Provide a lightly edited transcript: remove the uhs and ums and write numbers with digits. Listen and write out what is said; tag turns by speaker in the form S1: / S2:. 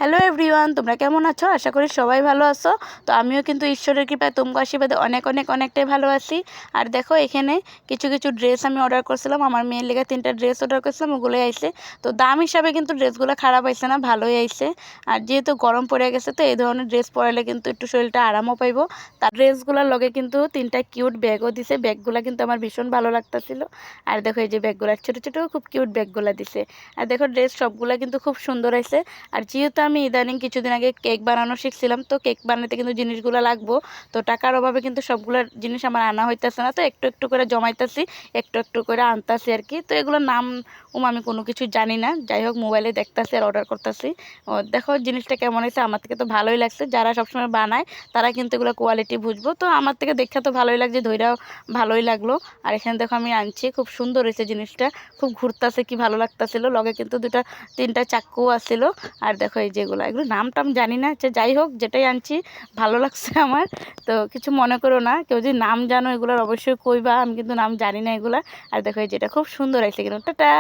S1: Hello everyone, তোমরা কেমন আছো? আশা করি সবাই ভালো আছো। তো আমিও কিন্তু ঈশ্বরের কৃপায় তোমরা আশীর্বাদে অনেকটাই ভালো আছি। আর দেখো এখানে কিছু কিছু ড্রেস আমি অর্ডার করছিলাম, আমার মেয়ের লেগে 3টা ড্রেস অর্ডার করছিলাম, ওগুলোই আইছে। তো দাম হিসাবে কিন্তু ড্রেসগুলো খারাপ আইছে না, ভালোই আইছে। আর যেহেতু গরম পড়ে গেছে, তো এই ধরনের ড্রেস পরালে কিন্তু একটু শরীরটা আরামও পাইবো। তার ড্রেসগুলোর লগে কিন্তু 3টা কিউট ব্যাগও দিছে, ব্যাগগুলো কিন্তু আমার ভীষণ ভালো লাগতেছিল। আর দেখো এই যে ব্যাগগুলো ছোটো ছোটো খুব কিউট ব্যাগগুলো দিছে। আর দেখো ড্রেস সবগুলো কিন্তু খুব সুন্দর আইছে। আর যেহেতু আমি ইদানিং কিছুদিন আগে কেক বানানো শিখছিলাম, তো কেক বানাতে কিন্তু জিনিসগুলো লাগবো। তো টাকার অভাবে কিন্তু সবগুলো জিনিস আমার আনা হইতেছে না, তো একটু একটু করে জমাইতেছি, একটু একটু করে আনতাছি আর কি। তো এগুলোর নাম আমি কোনো কিছু জানি না, যাই হোক মোবাইলে দেখতাছি আর অর্ডার করতেছি। ও দেখো জিনিসটা কেমন হয়েছে, আমার থেকে তো ভালোই লাগছে। যারা সবসময় বানায় তারা কিন্তু এগুলো কোয়ালিটি বুঝবো, তো আমার থেকে দেখে তো ভালোই লাগছে, ধৈরাও ভালোই লাগলো। আর এখানে দেখো আমি আনছি, খুব সুন্দর হয়েছে জিনিসটা, খুব ঘুরতাছে, কি ভালো লাগতাছিল। লগে কিন্তু 3টা চাক্কু আসছিল। আর দেখো এই যেগুলো, এগুলো নাম টাম জানি না, যাই হোক যেটাই আনছি ভালো লাগছে আমার। তো কিছু মনে করো না, কেউ যদি নাম জানো এগুলোর অবশ্যই কইবা, আমি কিন্তু নাম জানি না এগুলা। আর দেখো এই যেটা খুব সুন্দর আছে কিন্তু, টাটা।